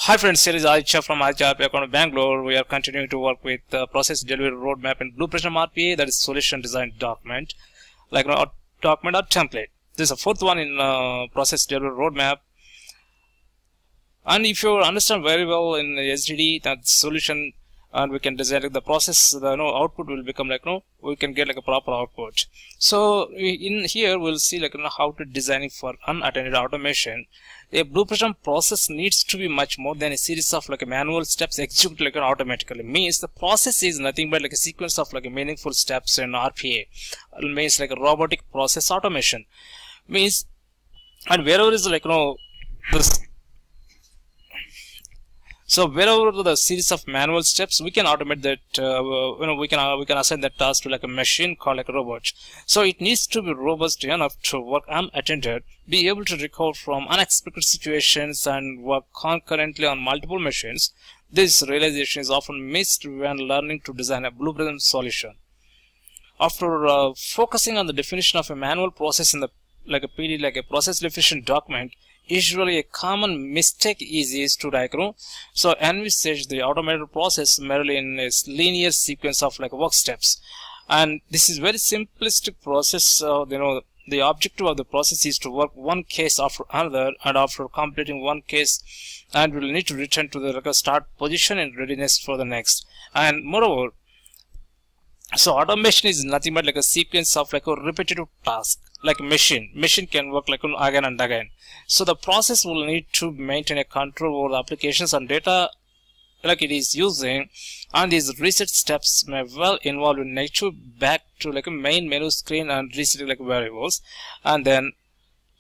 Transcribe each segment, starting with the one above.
Hi friends, here is Aditya from Aditya RPA Bangalore. We are continuing to work with process delivery roadmap in BluePrism RPA, that is solution design document, like a document or template. This is the fourth one in process delivery roadmap. And if you understand very well in the SDD that solution, and we can design the process, the output will become we can get a proper output. So in here we'll see how to design it for unattended automation. A BluePrism process needs to be much more than a series of manual steps executed automatically. Means the process is nothing but a sequence of meaningful steps in RPA. It means a robotic process automation. Means, and wherever is this. So wherever the series of manual steps, we can automate that. We can assign that task to a machine called a robot. So it needs to be robust enough to work unattended, be able to recover from unexpected situations, and work concurrently on multiple machines. This realization is often missed when learning to design a BluePrism solution. After focusing on the definition of a manual process in the a PD, a process definition document, usually a common mistake is to so envisage the automated process merely in a linear sequence of work steps, and this is very simplistic process. The objective of the process is to work one case after another, and after completing one case, and we'll need to return to the start position in readiness for the next. And moreover, so automation is nothing but a sequence of a repetitive task. Like machine can work again and again. So the process will need to maintain a control over the applications and data it is using, and these reset steps may well involve nature back to a main menu screen and reset variables. And then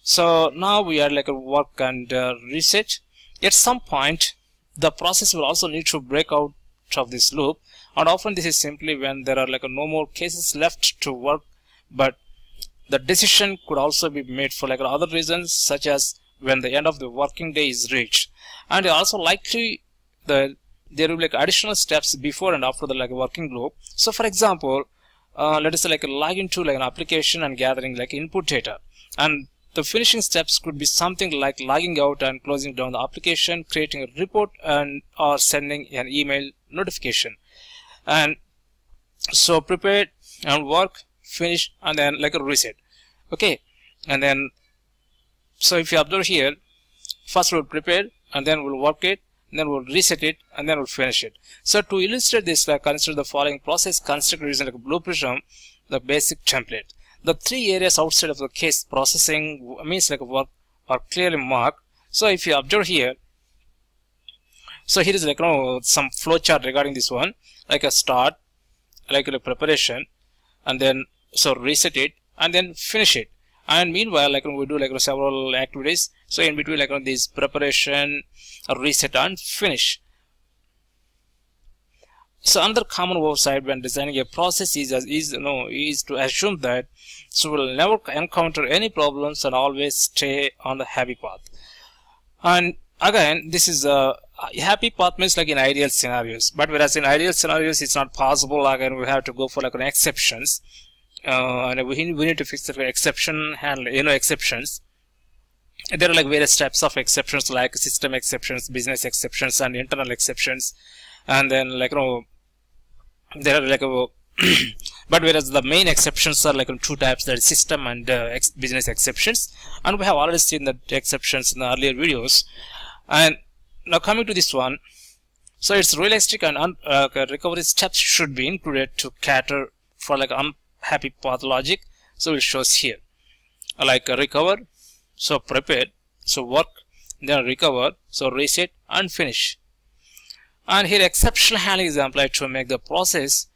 so now we are work and reset. At some point the process will also need to break out of this loop, and often this is simply when there are no more cases left to work, but the decision could also be made for other reasons, such as when the end of the working day is reached. And also likely there will be additional steps before and after the working loop. So for example, let us say log into an application and gathering input data, and the finishing steps could be something like logging out and closing down the application, creating a report, and or sending an email notification. And so prepare and work, finish, and then a reset. Okay, and then so if you observe here, first we'll prepare, and then we'll work it, and then we'll reset it, and then we'll finish it. So to illustrate this, consider the following process constructed using BluePrism, the basic template. The three areas outside of the case processing means work are clearly marked. So if you observe here, so here is some flowchart regarding this one, a start, a preparation, and then so reset it, and then finish it. And meanwhile we do several activities, so in between this preparation, reset, and finish. So another common oversight when designing a process is to assume that so we'll never encounter any problems and always stay on the happy path. And again, this is a happy path means in ideal scenarios, but whereas in ideal scenarios it's not possible. Again, we have to go for exceptions, and we need to fix the exception handle exceptions. There are various types of exceptions, like system exceptions, business exceptions, and internal exceptions. And then there are but whereas the main exceptions are two types, that is system and business exceptions, and we have already seen the exceptions in the earlier videos. And now coming to this one, so it's realistic and recovery steps should be included to cater for unhappy path logic. So it shows here recover, so prepare, so work, then recover, so reset, and finish. And here exceptional handling is applied to make the process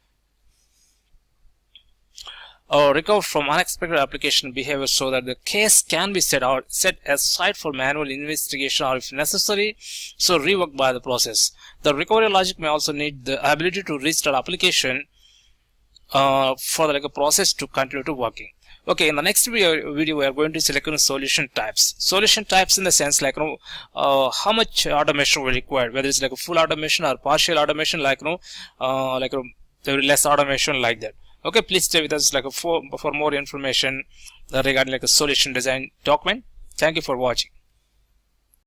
recover from unexpected application behavior, so that the case can be set aside for manual investigation, or if necessary, so reworked by the process. The recovery logic may also need the ability to restart application for the process to continue to working. Okay, in the next video we are going to select solution types. Solution types in the sense how much automation we require, whether it's a full automation or partial automation, less automation, like that. Okay, please stay with us for more information regarding a solution design document. Thank you for watching.